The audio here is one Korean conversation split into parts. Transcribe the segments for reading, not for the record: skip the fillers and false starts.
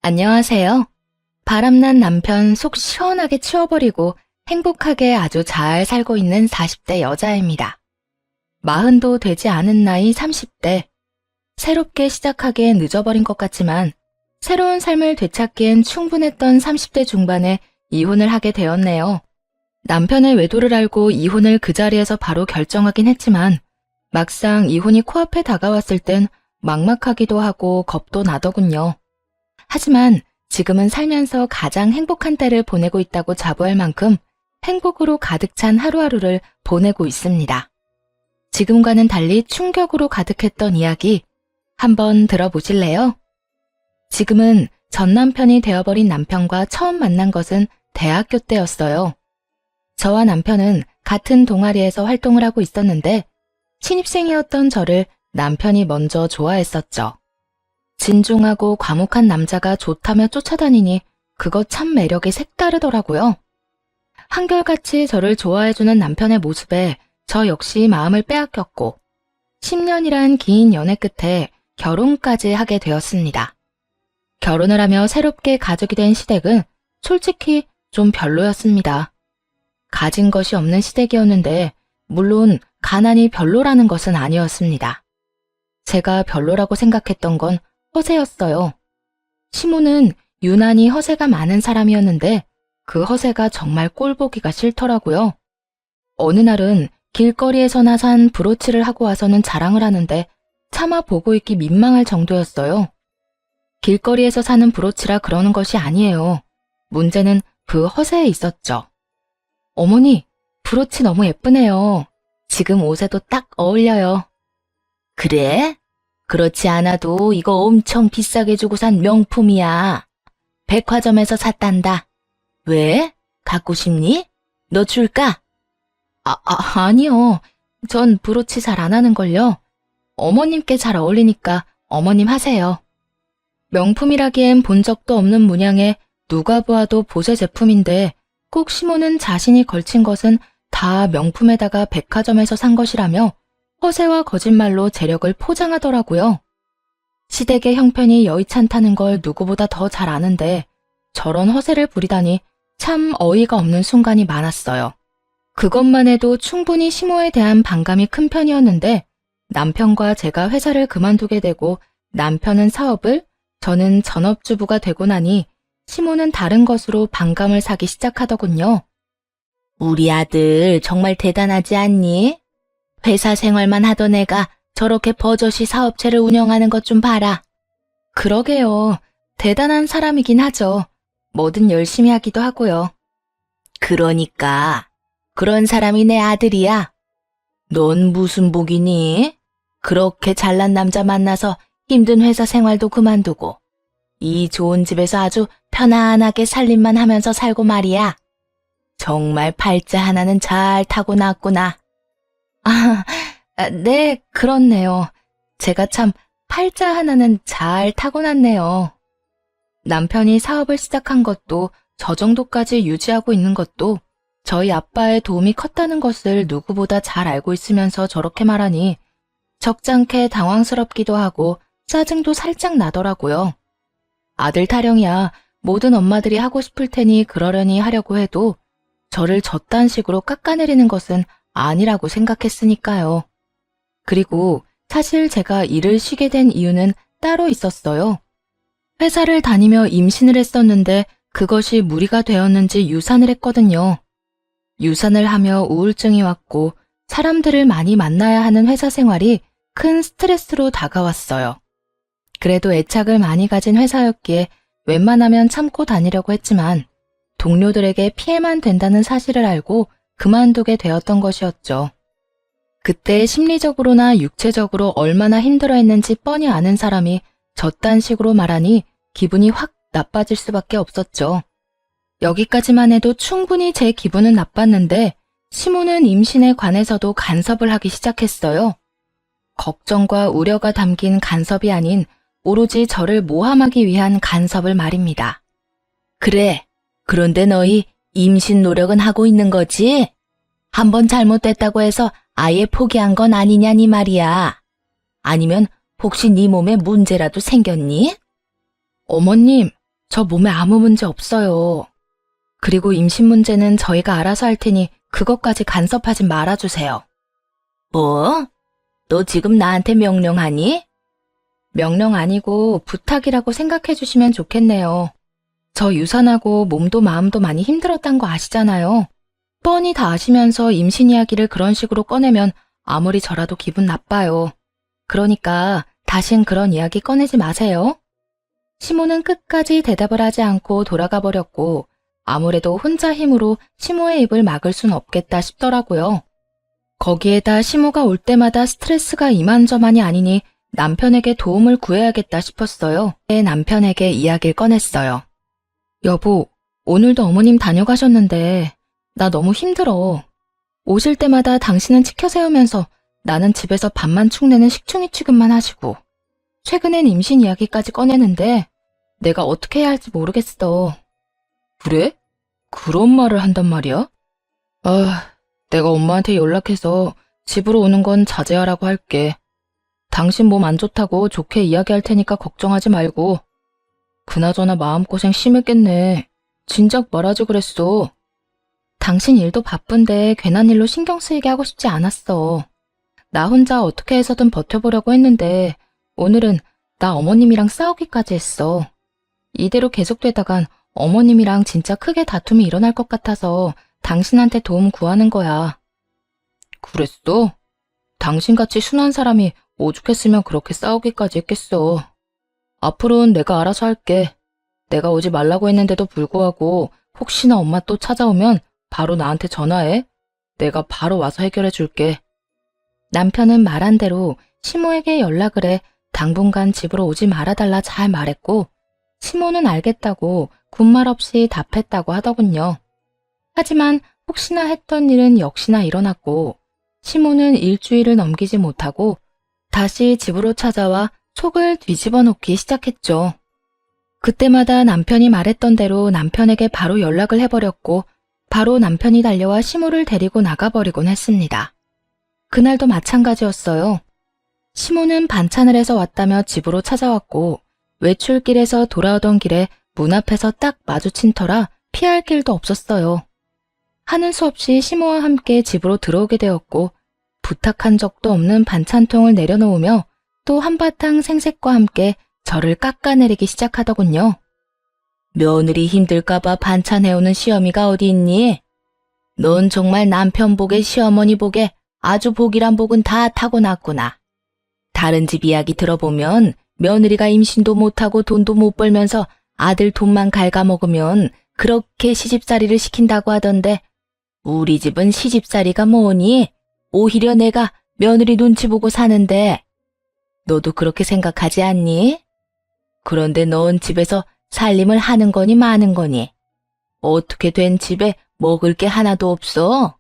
안녕하세요. 바람난 남편 속 시원하게 치워버리고 행복하게 아주 잘 살고 있는 40대 여자입니다. 40도 되지 않은 나이 30대. 새롭게 시작하기엔 늦어버린 것 같지만 새로운 삶을 되찾기엔 충분했던 30대 중반에 이혼을 하게 되었네요. 남편의 외도를 알고 이혼을 그 자리에서 바로 결정하긴 했지만 막상 이혼이 코앞에 다가왔을 땐 막막하기도 하고 겁도 나더군요. 하지만 지금은 살면서 가장 행복한 때를 보내고 있다고 자부할 만큼 행복으로 가득 찬 하루하루를 보내고 있습니다. 지금과는 달리 충격으로 가득했던 이야기 한번 들어보실래요? 지금은 전 남편이 되어버린 남편과 처음 만난 것은 대학교 때였어요. 저와 남편은 같은 동아리에서 활동을 하고 있었는데 신입생이었던 저를 남편이 먼저 좋아했었죠. 진중하고 과묵한 남자가 좋다며 쫓아다니니 그거 참 매력이 색다르더라고요. 한결같이 저를 좋아해주는 남편의 모습에 저 역시 마음을 빼앗겼고 10년이란 긴 연애 끝에 결혼까지 하게 되었습니다. 결혼을 하며 새롭게 가족이 된 시댁은 솔직히 좀 별로였습니다. 가진 것이 없는 시댁이었는데 물론 가난이 별로라는 것은 아니었습니다. 제가 별로라고 생각했던 건 허세였어요. 시모는 유난히 허세가 많은 사람이었는데 그 허세가 정말 꼴보기가 싫더라고요. 어느 날은 길거리에서나 산 브로치를 하고 와서는 자랑을 하는데 차마 보고 있기 민망할 정도였어요. 길거리에서 사는 브로치라 그러는 것이 아니에요. 문제는 그 허세에 있었죠. 어머니, 브로치 너무 예쁘네요. 지금 옷에도 딱 어울려요. 그래? 그렇지 않아도 이거 엄청 비싸게 주고 산 명품이야. 백화점에서 샀단다. 왜? 갖고 싶니? 너 줄까? 아니요. 전 브로치 잘 안 하는걸요. 어머님께 잘 어울리니까 어머님 하세요. 명품이라기엔 본 적도 없는 문양에 누가 보아도 보세 제품인데 꼭 시모는 자신이 걸친 것은 다 명품에다가 백화점에서 산 것이라며 허세와 거짓말로 재력을 포장하더라고요. 시댁의 형편이 여의찮다는 걸 누구보다 더 잘 아는데 저런 허세를 부리다니 참 어이가 없는 순간이 많았어요. 그것만 해도 충분히 시모에 대한 반감이 큰 편이었는데 남편과 제가 회사를 그만두게 되고 남편은 사업을, 저는 전업주부가 되고 나니 시모는 다른 것으로 반감을 사기 시작하더군요. 우리 아들 정말 대단하지 않니? 회사 생활만 하던 애가 저렇게 버젓이 사업체를 운영하는 것 좀 봐라. 그러게요. 대단한 사람이긴 하죠. 뭐든 열심히 하기도 하고요. 그러니까 그런 사람이 내 아들이야. 넌 무슨 복이니? 그렇게 잘난 남자 만나서 힘든 회사 생활도 그만두고 이 좋은 집에서 아주 편안하게 살림만 하면서 살고 말이야. 정말 팔자 하나는 잘 타고났구나. 네, 그렇네요. 제가 참 팔자 하나는 잘 타고났네요. 남편이 사업을 시작한 것도 저 정도까지 유지하고 있는 것도 저희 아빠의 도움이 컸다는 것을 누구보다 잘 알고 있으면서 저렇게 말하니 적잖게 당황스럽기도 하고 짜증도 살짝 나더라고요. 아들 타령이야 모든 엄마들이 하고 싶을 테니 그러려니 하려고 해도 저를 저딴 식으로 깎아내리는 것은 아니라고 생각했으니까요. 그리고 사실 제가 일을 쉬게 된 이유는 따로 있었어요. 회사를 다니며 임신을 했었는데 그것이 무리가 되었는지 유산을 했거든요. 유산을 하며 우울증이 왔고 사람들을 많이 만나야 하는 회사 생활이 큰 스트레스로 다가왔어요. 그래도 애착을 많이 가진 회사였기에 웬만하면 참고 다니려고 했지만 동료들에게 피해만 된다는 사실을 알고 그만두게 되었던 것이었죠. 그때 심리적으로나 육체적으로 얼마나 힘들어했는지 뻔히 아는 사람이 저딴 식으로 말하니 기분이 확 나빠질 수밖에 없었죠. 여기까지만 해도 충분히 제 기분은 나빴는데 시모는 임신에 관해서도 간섭을 하기 시작했어요. 걱정과 우려가 담긴 간섭이 아닌 오로지 저를 모함하기 위한 간섭을 말입니다. 그래, 그런데 너희 임신 노력은 하고 있는 거지? 한번 잘못됐다고 해서 아예 포기한 건 아니냐니 말이야. 아니면 혹시 네 몸에 문제라도 생겼니? 어머님, 저 몸에 아무 문제 없어요. 그리고 임신 문제는 저희가 알아서 할 테니 그것까지 간섭하지 말아주세요. 뭐? 너 지금 나한테 명령하니? 명령 아니고 부탁이라고 생각해 주시면 좋겠네요. 저 유산하고 몸도 마음도 많이 힘들었단 거 아시잖아요. 뻔히 다 아시면서 임신 이야기를 그런 식으로 꺼내면 아무리 저라도 기분 나빠요. 그러니까 다신 그런 이야기 꺼내지 마세요. 시모는 끝까지 대답을 하지 않고 돌아가 버렸고 아무래도 혼자 힘으로 시모의 입을 막을 순 없겠다 싶더라고요. 거기에다 시모가 올 때마다 스트레스가 이만저만이 아니니 남편에게 도움을 구해야겠다 싶었어요. 남편에게 이야기를 꺼냈어요. 여보, 오늘도 어머님 다녀가셨는데 나 너무 힘들어. 오실 때마다 당신은 치켜 세우면서 나는 집에서 밥만 축내는 식충이 취급만 하시고 최근엔 임신 이야기까지 꺼내는데 내가 어떻게 해야 할지 모르겠어. 그래? 그런 말을 한단 말이야? 내가 엄마한테 연락해서 집으로 오는 건 자제하라고 할게. 당신 몸 안 좋다고 좋게 이야기할 테니까 걱정하지 말고. 그나저나 마음고생 심했겠네. 진작 말하지 그랬어. 당신 일도 바쁜데 괜한 일로 신경 쓰이게 하고 싶지 않았어. 나 혼자 어떻게 해서든 버텨보려고 했는데 오늘은 나 어머님이랑 싸우기까지 했어. 이대로 계속되다간 어머님이랑 진짜 크게 다툼이 일어날 것 같아서 당신한테 도움 구하는 거야. 그랬어? 당신같이 순한 사람이 오죽했으면 그렇게 싸우기까지 했겠어. 앞으로는 내가 알아서 할게. 내가 오지 말라고 했는데도 불구하고 혹시나 엄마 또 찾아오면 바로 나한테 전화해. 내가 바로 와서 해결해 줄게. 남편은 말한 대로 시모에게 연락을 해 당분간 집으로 오지 말아달라 잘 말했고 시모는 알겠다고 군말 없이 답했다고 하더군요. 하지만 혹시나 했던 일은 역시나 일어났고 시모는 일주일을 넘기지 못하고 다시 집으로 찾아와 속을 뒤집어 놓기 시작했죠. 그때마다 남편이 말했던 대로 남편에게 바로 연락을 해버렸고 바로 남편이 달려와 시모를 데리고 나가버리곤 했습니다. 그날도 마찬가지였어요. 시모는 반찬을 해서 왔다며 집으로 찾아왔고 외출길에서 돌아오던 길에 문 앞에서 딱 마주친 터라 피할 길도 없었어요. 하는 수 없이 시모와 함께 집으로 들어오게 되었고 부탁한 적도 없는 반찬통을 내려놓으며 또 한바탕 생색과 함께 저를 깎아내리기 시작하더군요. 며느리 힘들까봐 반찬해오는 시어미가 어디 있니? 넌 정말 남편 복에 시어머니 복에 아주 복이란 복은 다 타고났구나. 다른 집 이야기 들어보면 며느리가 임신도 못하고 돈도 못 벌면서 아들 돈만 갉아먹으면 그렇게 시집살이를 시킨다고 하던데 우리 집은 시집살이가 뭐니? 오히려 내가 며느리 눈치 보고 사는데 너도 그렇게 생각하지 않니? 그런데 넌 집에서 살림을 하는 거니 마는 거니? 어떻게 된 집에 먹을 게 하나도 없어?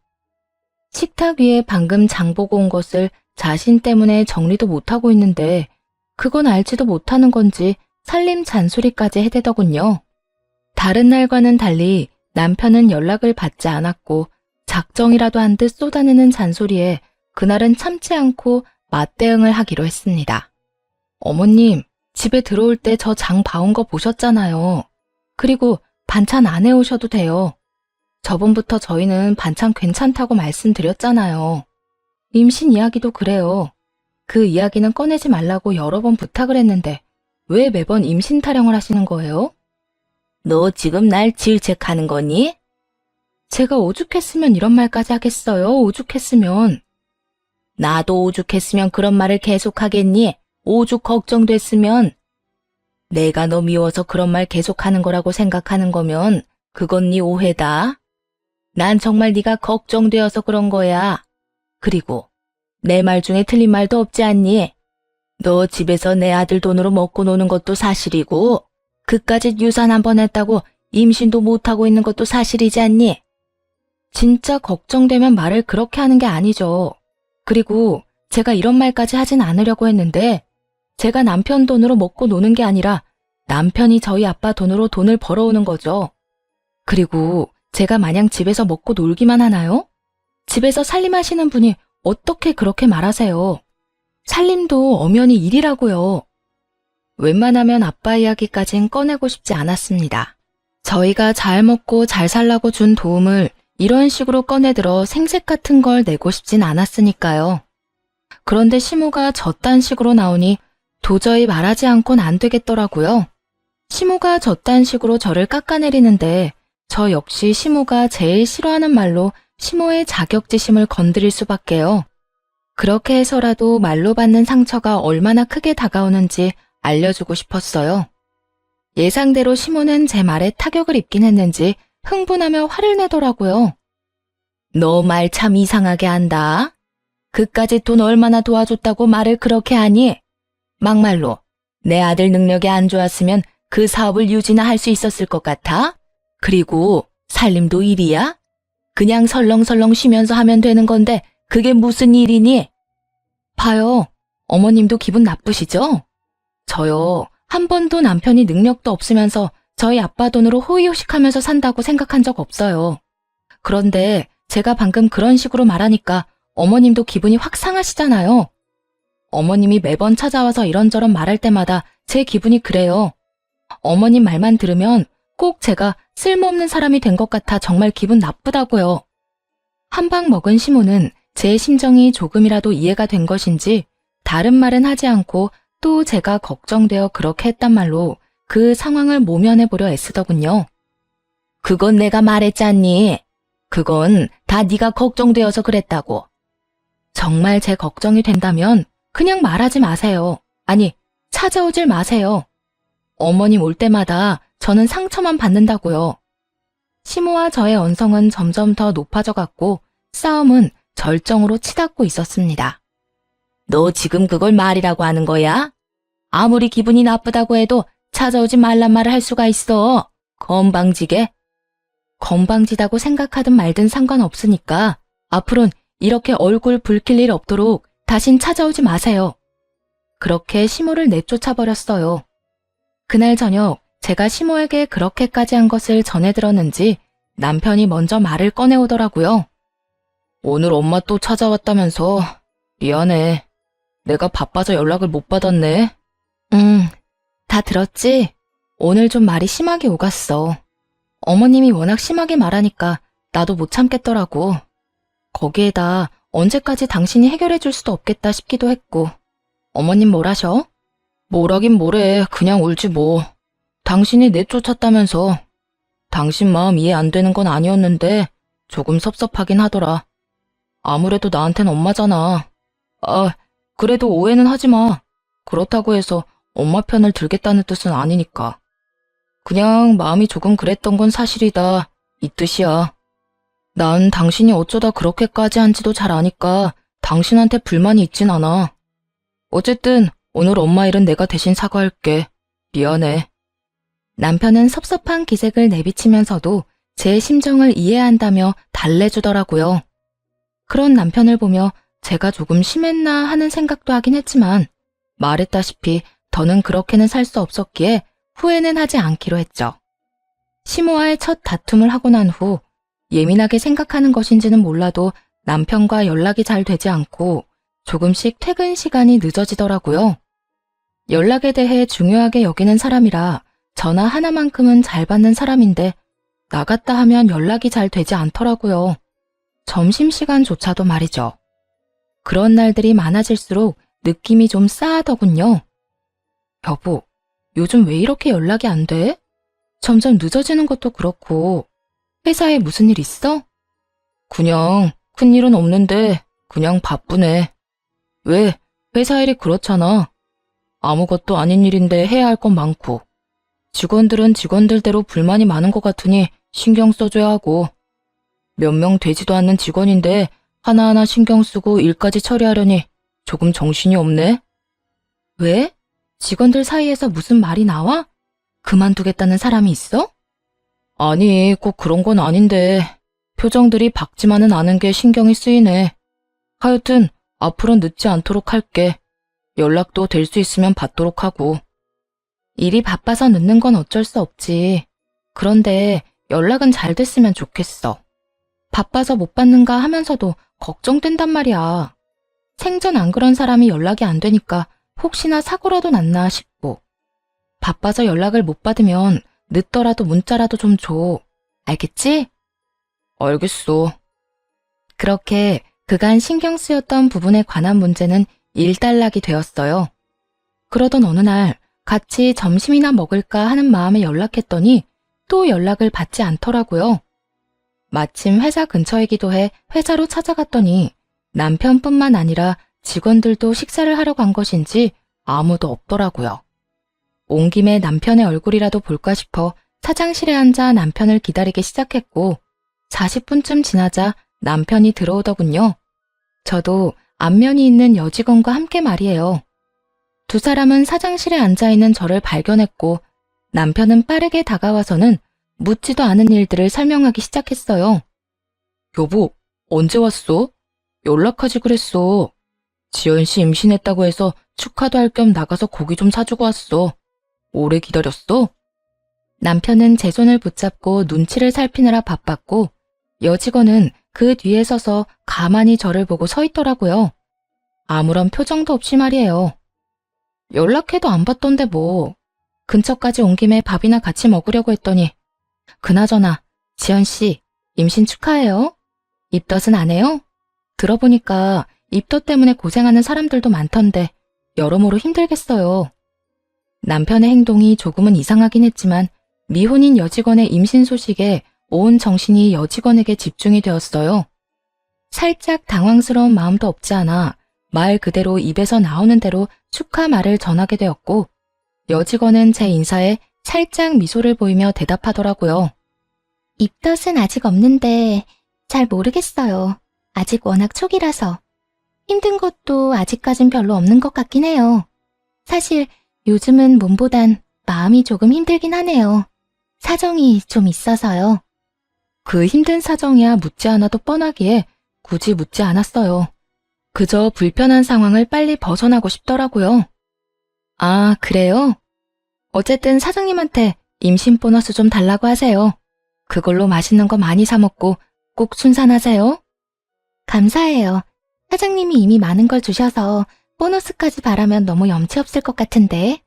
식탁 위에 방금 장 보고 온 것을 자신 때문에 정리도 못하고 있는데 그건 알지도 못하는 건지 살림 잔소리까지 해대더군요. 다른 날과는 달리 남편은 연락을 받지 않았고 작정이라도 한 듯 쏟아내는 잔소리에 그날은 참지 않고 맞대응을 하기로 했습니다. 어머님, 집에 들어올 때 저 장 봐온 거 보셨잖아요. 그리고 반찬 안 해오셔도 돼요. 저번부터 저희는 반찬 괜찮다고 말씀드렸잖아요. 임신 이야기도 그래요. 그 이야기는 꺼내지 말라고 여러 번 부탁을 했는데 왜 매번 임신 타령을 하시는 거예요? 너 지금 날 질책하는 거니? 제가 오죽했으면 이런 말까지 하겠어요. 오죽했으면. 나도 오죽했으면 그런 말을 계속하겠니? 오죽 걱정됐으면. 내가 너 미워서 그런 말 계속하는 거라고 생각하는 거면 그건 네 오해다. 난 정말 네가 걱정되어서 그런 거야. 그리고 내 말 중에 틀린 말도 없지 않니? 너 집에서 내 아들 돈으로 먹고 노는 것도 사실이고 그까짓 유산 한 번 했다고 임신도 못하고 있는 것도 사실이지 않니? 진짜 걱정되면 말을 그렇게 하는 게 아니죠. 그리고 제가 이런 말까지 하진 않으려고 했는데 제가 남편 돈으로 먹고 노는 게 아니라 남편이 저희 아빠 돈으로 돈을 벌어오는 거죠. 그리고 제가 마냥 집에서 먹고 놀기만 하나요? 집에서 살림하시는 분이 어떻게 그렇게 말하세요? 살림도 엄연히 일이라고요. 웬만하면 아빠 이야기까진 꺼내고 싶지 않았습니다. 저희가 잘 먹고 잘 살라고 준 도움을 이런 식으로 꺼내들어 생색 같은 걸 내고 싶진 않았으니까요. 그런데 시모가 저딴 식으로 나오니 도저히 말하지 않곤 안 되겠더라고요. 시모가 저딴 식으로 저를 깎아내리는데 저 역시 시모가 제일 싫어하는 말로 시모의 자격지심을 건드릴 수밖에요. 그렇게 해서라도 말로 받는 상처가 얼마나 크게 다가오는지 알려주고 싶었어요. 예상대로 시모는 제 말에 타격을 입긴 했는지 흥분하며 화를 내더라고요. 너 말 참 이상하게 한다. 그까짓 돈 얼마나 도와줬다고 말을 그렇게 하니? 막말로 내 아들 능력이 안 좋았으면 그 사업을 유지나 할 수 있었을 것 같아? 그리고 살림도 일이야? 그냥 설렁설렁 쉬면서 하면 되는 건데 그게 무슨 일이니? 봐요. 어머님도 기분 나쁘시죠? 저요. 한 번도 남편이 능력도 없으면서 저희 아빠 돈으로 호의호식하면서 산다고 생각한 적 없어요. 그런데 제가 방금 그런 식으로 말하니까 어머님도 기분이 확 상하시잖아요. 어머님이 매번 찾아와서 이런저런 말할 때마다 제 기분이 그래요. 어머님 말만 들으면 꼭 제가 쓸모없는 사람이 된 것 같아 정말 기분 나쁘다고요. 한 방 먹은 시모는 제 심정이 조금이라도 이해가 된 것인지 다른 말은 하지 않고 또 제가 걱정되어 그렇게 했단 말로 그 상황을 모면해보려 애쓰더군요. 그건 내가 말했잖니. 그건 다 네가 걱정되어서 그랬다고. 정말 제 걱정이 된다면 그냥 말하지 마세요. 아니, 찾아오질 마세요. 어머님 올 때마다 저는 상처만 받는다고요. 시모와 저의 언성은 점점 더 높아져 갔고 싸움은 절정으로 치닫고 있었습니다. 너 지금 그걸 말이라고 하는 거야? 아무리 기분이 나쁘다고 해도 찾아오지 말란 말을 할 수가 있어. 건방지게. 건방지다고 생각하든 말든 상관없으니까 앞으로는 이렇게 얼굴 붉힐 일 없도록 다신 찾아오지 마세요. 그렇게 시모를 내쫓아버렸어요. 그날 저녁 제가 시모에게 그렇게까지 한 것을 전해 들었는지 남편이 먼저 말을 꺼내오더라고요. 오늘 엄마 또 찾아왔다면서. 미안해. 내가 바빠서 연락을 못 받았네. 다 들었지? 오늘 좀 말이 심하게 오갔어. 어머님이 워낙 심하게 말하니까 나도 못 참겠더라고. 거기에다 언제까지 당신이 해결해 줄 수도 없겠다 싶기도 했고. 어머님 뭘 하셔? 뭐라긴 뭐래. 그냥 울지 뭐. 당신이 내쫓았다면서. 당신 마음 이해 안 되는 건 아니었는데 조금 섭섭하긴 하더라. 아무래도 나한텐 엄마잖아. 아, 그래도 오해는 하지 마. 그렇다고 해서 엄마 편을 들겠다는 뜻은 아니니까. 그냥 마음이 조금 그랬던 건 사실이다. 이 뜻이야. 난 당신이 어쩌다 그렇게까지 한지도 잘 아니까 당신한테 불만이 있진 않아. 어쨌든 오늘 엄마 일은 내가 대신 사과할게. 미안해. 남편은 섭섭한 기색을 내비치면서도 제 심정을 이해한다며 달래주더라고요. 그런 남편을 보며 제가 조금 심했나 하는 생각도 하긴 했지만 말했다시피 더는 그렇게는 살 수 없었기에 후회는 하지 않기로 했죠. 시모와의 첫 다툼을 하고 난 후 예민하게 생각하는 것인지는 몰라도 남편과 연락이 잘 되지 않고 조금씩 퇴근 시간이 늦어지더라고요. 연락에 대해 중요하게 여기는 사람이라 전화 하나만큼은 잘 받는 사람인데 나갔다 하면 연락이 잘 되지 않더라고요. 점심시간조차도 말이죠. 그런 날들이 많아질수록 느낌이 좀 싸하더군요. 여보, 요즘 왜 이렇게 연락이 안 돼? 점점 늦어지는 것도 그렇고 회사에 무슨 일 있어? 그냥 큰일은 없는데 그냥 바쁘네. 왜? 회사 일이 그렇잖아. 아무것도 아닌 일인데 해야 할 건 많고 직원들은 직원들대로 불만이 많은 것 같으니 신경 써줘야 하고 몇 명 되지도 않는 직원인데 하나하나 신경 쓰고 일까지 처리하려니 조금 정신이 없네. 왜? 직원들 사이에서 무슨 말이 나와? 그만두겠다는 사람이 있어? 아니, 꼭 그런 건 아닌데 표정들이 밝지만은 않은 게 신경이 쓰이네. 하여튼 앞으로는 늦지 않도록 할게. 연락도 될 수 있으면 받도록 하고. 일이 바빠서 늦는 건 어쩔 수 없지. 그런데 연락은 잘 됐으면 좋겠어. 바빠서 못 받는가 하면서도 걱정된단 말이야. 생전 안 그런 사람이 연락이 안 되니까 혹시나 사고라도 났나 싶고 바빠서 연락을 못 받으면 늦더라도 문자라도 좀 줘. 알겠지? 알겠어. 그렇게 그간 신경 쓰였던 부분에 관한 문제는 일단락이 되었어요. 그러던 어느 날 같이 점심이나 먹을까 하는 마음에 연락했더니 또 연락을 받지 않더라고요. 마침 회사 근처이기도 해 회사로 찾아갔더니 남편뿐만 아니라 직원들도 식사를 하러 간 것인지 아무도 없더라고요. 온 김에 남편의 얼굴이라도 볼까 싶어 사장실에 앉아 남편을 기다리기 시작했고 40분쯤 지나자 남편이 들어오더군요. 저도 안면이 있는 여직원과 함께 말이에요. 두 사람은 사장실에 앉아있는 저를 발견했고 남편은 빠르게 다가와서는 묻지도 않은 일들을 설명하기 시작했어요. 여보, 언제 왔어? 연락하지 그랬어. 지연 씨 임신했다고 해서 축하도 할 겸 나가서 고기 좀 사주고 왔어. 오래 기다렸어? 남편은 제 손을 붙잡고 눈치를 살피느라 바빴고 여직원은 그 뒤에 서서 가만히 저를 보고 서 있더라고요. 아무런 표정도 없이 말이에요. 연락해도 안 받던데 뭐. 근처까지 온 김에 밥이나 같이 먹으려고 했더니 그나저나 지연 씨 임신 축하해요. 입덧은 안 해요? 들어보니까 입덧 때문에 고생하는 사람들도 많던데 여러모로 힘들겠어요. 남편의 행동이 조금은 이상하긴 했지만 미혼인 여직원의 임신 소식에 온 정신이 여직원에게 집중이 되었어요. 살짝 당황스러운 마음도 없지 않아 말 그대로 입에서 나오는 대로 축하 말을 전하게 되었고 여직원은 제 인사에 살짝 미소를 보이며 대답하더라고요. 입덧은 아직 없는데 잘 모르겠어요. 아직 워낙 초기라서. 힘든 것도 아직까진 별로 없는 것 같긴 해요. 사실 요즘은 몸보단 마음이 조금 힘들긴 하네요. 사정이 좀 있어서요. 그 힘든 사정이야 묻지 않아도 뻔하기에 굳이 묻지 않았어요. 그저 불편한 상황을 빨리 벗어나고 싶더라고요. 아, 그래요? 어쨌든 사장님한테 임신 보너스 좀 달라고 하세요. 그걸로 맛있는 거 많이 사 먹고 꼭 순산하세요. 감사해요. 사장님이 이미 많은 걸 주셔서 보너스까지 바라면 너무 염치 없을 것 같은데.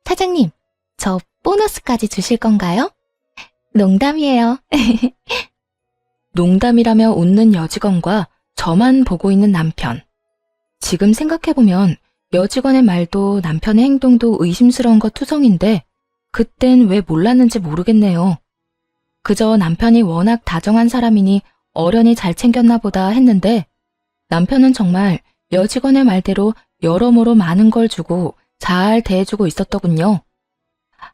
사장님, 저 보너스까지 주실 건가요? 농담이에요. 농담이라며 웃는 여직원과 저만 보고 있는 남편. 지금 생각해보면 여직원의 말도 남편의 행동도 의심스러운 것 투성인데 그땐 왜 몰랐는지 모르겠네요. 그저 남편이 워낙 다정한 사람이니 어련히 잘 챙겼나 보다 했는데 남편은 정말 여직원의 말대로 여러모로 많은 걸 주고 잘 대해주고 있었더군요.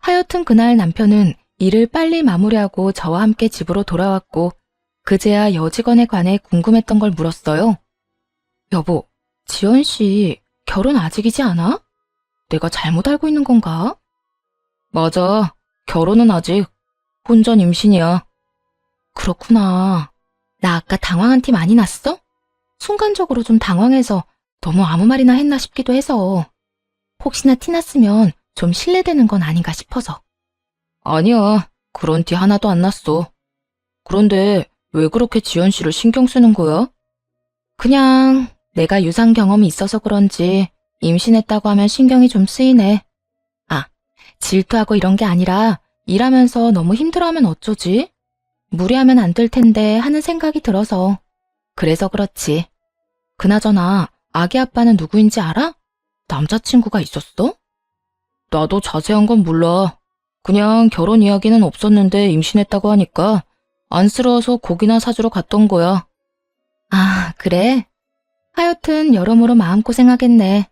하여튼 그날 남편은 일을 빨리 마무리하고 저와 함께 집으로 돌아왔고 그제야 여직원에 관해 궁금했던 걸 물었어요. 여보, 지연 씨 결혼 아직이지 않아? 내가 잘못 알고 있는 건가? 맞아, 결혼은 아직. 혼전 임신이야. 그렇구나. 나 아까 당황한 티 많이 났어? 순간적으로 좀 당황해서 너무 아무 말이나 했나 싶기도 해서. 혹시나 티 났으면 좀 실례되는 건 아닌가 싶어서. 아니야, 그런 티 하나도 안 났어. 그런데 왜 그렇게 지연 씨를 신경 쓰는 거야? 그냥 내가 유산 경험이 있어서 그런지 임신했다고 하면 신경이 좀 쓰이네. 아, 질투하고 이런 게 아니라 일하면서 너무 힘들어하면 어쩌지? 무리하면 안 될 텐데 하는 생각이 들어서. 그래서 그렇지. 그나저나 아기 아빠는 누구인지 알아? 남자친구가 있었어? 나도 자세한 건 몰라. 그냥 결혼 이야기는 없었는데 임신했다고 하니까 안쓰러워서 고기나 사주러 갔던 거야. 아, 그래? 하여튼 여러모로 마음고생하겠네.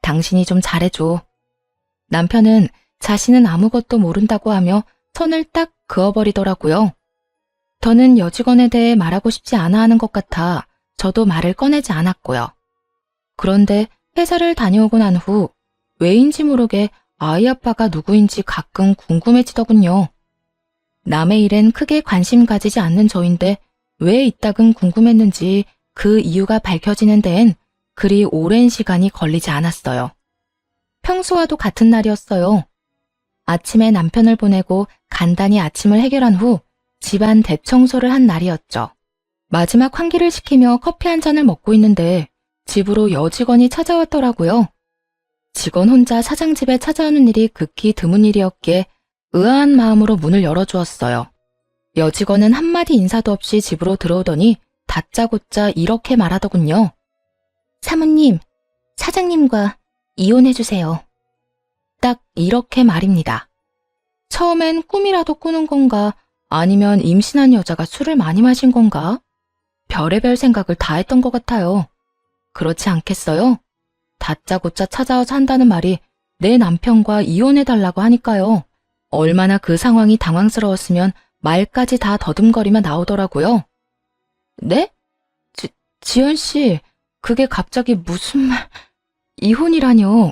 당신이 좀 잘해줘. 남편은 자신은 아무것도 모른다고 하며 손을 딱 그어버리더라고요. 더는 여직원에 대해 말하고 싶지 않아 하는 것 같아 저도 말을 꺼내지 않았고요. 그런데 회사를 다녀오고 난 후 왜인지 모르게 아이 아빠가 누구인지 가끔 궁금해지더군요. 남의 일엔 크게 관심 가지지 않는 저인데 왜 이따금 궁금했는지 그 이유가 밝혀지는 데엔 그리 오랜 시간이 걸리지 않았어요. 평소와도 같은 날이었어요. 아침에 남편을 보내고 간단히 아침을 해결한 후 집안 대청소를 한 날이었죠. 마지막 환기를 시키며 커피 한 잔을 먹고 있는데 집으로 여직원이 찾아왔더라고요. 직원 혼자 사장 집에 찾아오는 일이 극히 드문 일이었기에 의아한 마음으로 문을 열어주었어요. 여직원은 한마디 인사도 없이 집으로 들어오더니 다짜고짜 이렇게 말하더군요. 사모님, 사장님과 이혼해주세요. 딱 이렇게 말입니다. 처음엔 꿈이라도 꾸는 건가 아니면 임신한 여자가 술을 많이 마신 건가? 별의별 생각을 다 했던 것 같아요. 그렇지 않겠어요? 다짜고짜 찾아와서 한다는 말이 내 남편과 이혼해달라고 하니까요. 얼마나 그 상황이 당황스러웠으면 말까지 다 더듬거리며 나오더라고요. 네? 지연 씨, 그게 갑자기 무슨 말... 이혼이라뇨.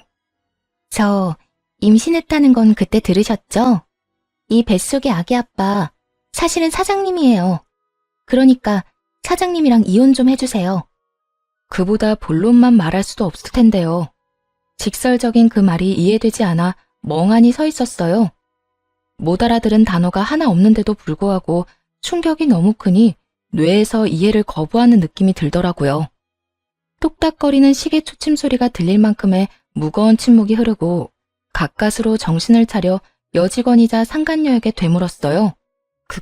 저 임신했다는 건 그때 들으셨죠? 이 뱃속의 아기 아빠, 사실은 사장님이에요. 그러니까 사장님이랑 이혼 좀 해주세요. 그보다 본론만 말할 수도 없을 텐데요. 직설적인 그 말이 이해되지 않아 멍하니 서 있었어요. 못 알아들은 단어가 하나 없는데도 불구하고 충격이 너무 크니 뇌에서 이해를 거부하는 느낌이 들더라고요. 똑딱거리는 시계 초침 소리가 들릴 만큼의 무거운 침묵이 흐르고 가까스로 정신을 차려 여직원이자 상간녀에게 되물었어요.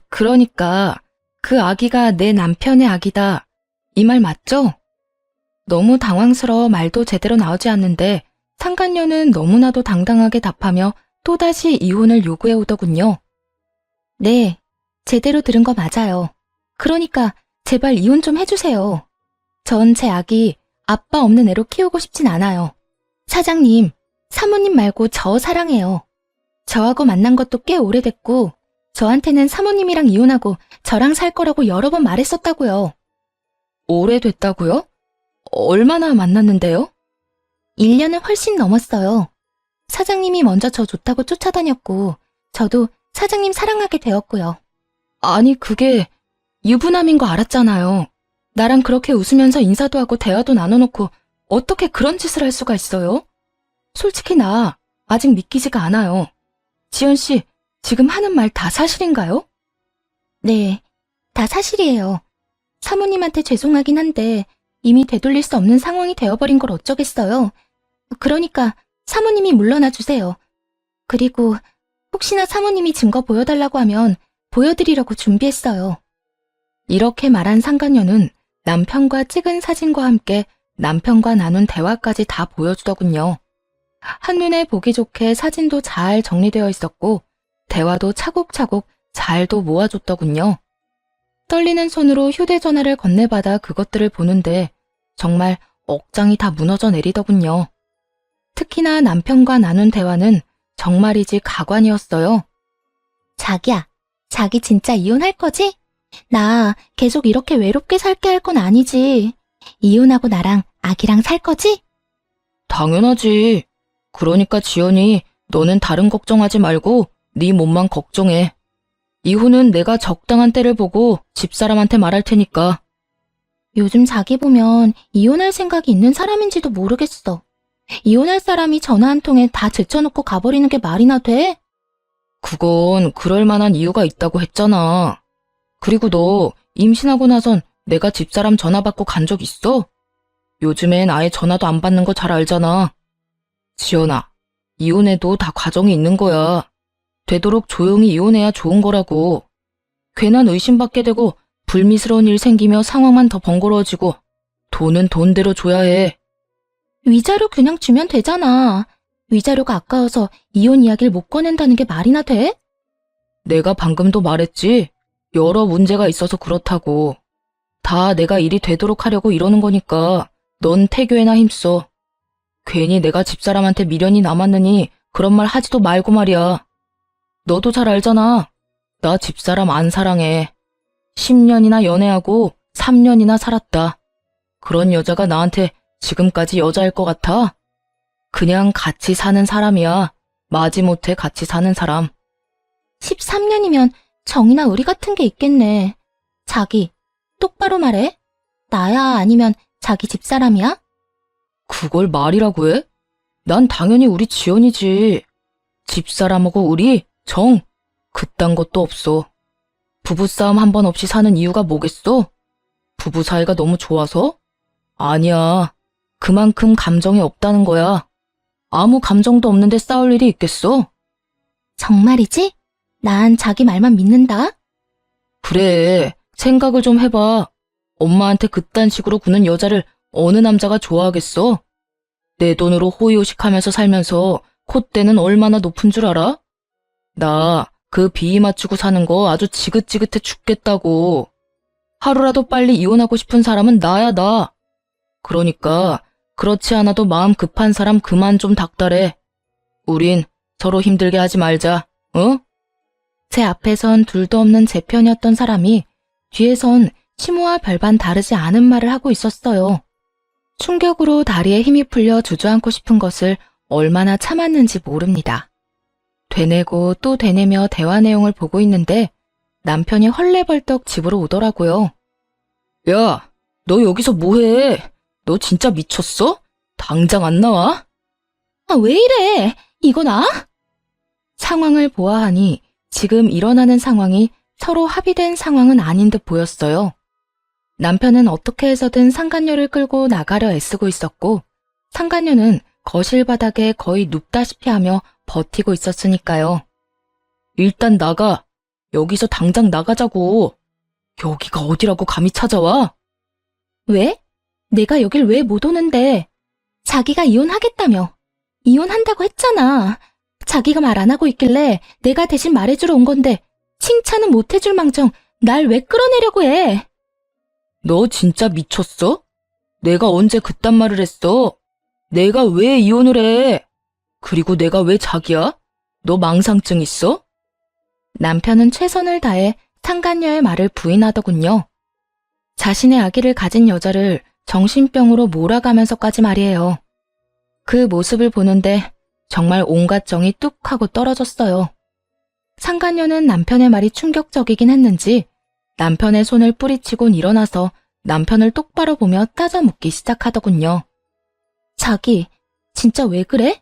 그러니까 그 아기가 내 남편의 아기다. 이 말 맞죠? 너무 당황스러워 말도 제대로 나오지 않는데 상간녀는 너무나도 당당하게 답하며 또다시 이혼을 요구해 오더군요. 네, 제대로 들은 거 맞아요. 그러니까 제발 이혼 좀 해주세요. 전 제 아기 아빠 없는 애로 키우고 싶진 않아요. 사장님, 사모님 말고 저 사랑해요. 저하고 만난 것도 꽤 오래됐고 저한테는 사모님이랑 이혼하고 저랑 살 거라고 여러 번 말했었다고요. 오래됐다고요? 얼마나 만났는데요? 1년은 훨씬 넘었어요. 사장님이 먼저 저 좋다고 쫓아다녔고 저도 사장님 사랑하게 되었고요. 아니 그게 유부남인 거 알았잖아요. 나랑 그렇게 웃으면서 인사도 하고 대화도 나눠놓고 어떻게 그런 짓을 할 수가 있어요? 솔직히 나 아직 믿기지가 않아요. 지연 씨, 지금 하는 말 다 사실인가요? 네, 다 사실이에요. 사모님한테 죄송하긴 한데 이미 되돌릴 수 없는 상황이 되어버린 걸 어쩌겠어요. 그러니까 사모님이 물러나 주세요. 그리고 혹시나 사모님이 증거 보여달라고 하면 보여드리려고 준비했어요. 이렇게 말한 상간녀는 남편과 찍은 사진과 함께 남편과 나눈 대화까지 다 보여주더군요. 한눈에 보기 좋게 사진도 잘 정리되어 있었고 대화도 차곡차곡 잘도 모아줬더군요. 떨리는 손으로 휴대전화를 건네받아 그것들을 보는데 정말 억장이 다 무너져 내리더군요. 특히나 남편과 나눈 대화는 정말이지 가관이었어요. 자기야, 자기 진짜 이혼할 거지? 나 계속 이렇게 외롭게 살게 할 건 아니지. 이혼하고 나랑 아기랑 살 거지? 당연하지. 그러니까 지연이 너는 다른 걱정하지 말고 네 몸만 걱정해. 이후는 내가 적당한 때를 보고 집사람한테 말할 테니까. 요즘 자기 보면 이혼할 생각이 있는 사람인지도 모르겠어. 이혼할 사람이 전화 한 통에 다 제쳐놓고 가버리는 게 말이나 돼? 그건 그럴 만한 이유가 있다고 했잖아. 그리고 너 임신하고 나선 내가 집사람 전화 받고 간 적 있어? 요즘엔 아예 전화도 안 받는 거 잘 알잖아. 지연아, 이혼해도 다 과정이 있는 거야. 되도록 조용히 이혼해야 좋은 거라고. 괜한 의심받게 되고 불미스러운 일 생기며 상황만 더 번거로워지고 돈은 돈대로 줘야 해. 위자료 그냥 주면 되잖아. 위자료가 아까워서 이혼 이야기를 못 꺼낸다는 게 말이나 돼? 내가 방금도 말했지. 여러 문제가 있어서 그렇다고. 다 내가 일이 되도록 하려고 이러는 거니까 넌 태교에나 힘써. 괜히 내가 집사람한테 미련이 남았느니 그런 말 하지도 말고 말이야. 너도 잘 알잖아. 나 집사람 안 사랑해. 10년이나 연애하고 3년이나 살았다. 그런 여자가 나한테 지금까지 여자일 것 같아? 그냥 같이 사는 사람이야. 마지못해 같이 사는 사람. 13년이면 정이나 의리 같은 게 있겠네. 자기, 똑바로 말해. 나야 아니면 자기 집사람이야? 그걸 말이라고 해? 난 당연히 우리 지연이지. 집사람하고 우리 정, 그딴 것도 없어. 부부싸움 한 번 없이 사는 이유가 뭐겠어? 부부 사이가 너무 좋아서? 아니야. 그만큼 감정이 없다는 거야. 아무 감정도 없는데 싸울 일이 있겠어? 정말이지? 난 자기 말만 믿는다. 그래, 생각을 좀 해봐. 엄마한테 그딴 식으로 구는 여자를 어느 남자가 좋아하겠어? 내 돈으로 호의호식하면서 살면서 콧대는 얼마나 높은 줄 알아? 나 그 비위 맞추고 사는 거 아주 지긋지긋해 죽겠다고. 하루라도 빨리 이혼하고 싶은 사람은 나야, 나. 그러니까 그렇지 않아도 마음 급한 사람 그만 좀 닥달해. 우린 서로 힘들게 하지 말자, 어? 제 앞에선 둘도 없는 제 편이었던 사람이 뒤에선 시무와 별반 다르지 않은 말을 하고 있었어요. 충격으로 다리에 힘이 풀려 주저앉고 싶은 것을 얼마나 참았는지 모릅니다. 되뇌고 또 되뇌며 대화 내용을 보고 있는데 남편이 헐레벌떡 집으로 오더라고요. 야, 너 여기서 뭐해? 너 진짜 미쳤어? 당장 안 나와? 아, 왜 이래? 이거 나? 상황을 보아하니 지금 일어나는 상황이 서로 합의된 상황은 아닌 듯 보였어요. 남편은 어떻게 해서든 상간녀를 끌고 나가려 애쓰고 있었고 상간녀는 거실 바닥에 거의 눕다시피 하며 버티고 있었으니까요. 일단 나가. 여기서 당장 나가자고. 여기가 어디라고 감히 찾아와? 왜? 내가 여길 왜 못 오는데? 자기가 이혼하겠다며. 이혼한다고 했잖아. 자기가 말 안 하고 있길래 내가 대신 말해주러 온 건데 칭찬은 못 해줄 망정 날 왜 끌어내려고 해? 너 진짜 미쳤어? 내가 언제 그딴 말을 했어? 내가 왜 이혼을 해? 그리고 내가 왜 자기야? 너 망상증 있어? 남편은 최선을 다해 상간녀의 말을 부인하더군요. 자신의 아기를 가진 여자를 정신병으로 몰아가면서까지 말이에요. 그 모습을 보는데 정말 온갖 정이 뚝 하고 떨어졌어요. 상간녀는 남편의 말이 충격적이긴 했는지 남편의 손을 뿌리치곤 일어나서 남편을 똑바로 보며 따져 묻기 시작하더군요. 자기, 진짜 왜 그래?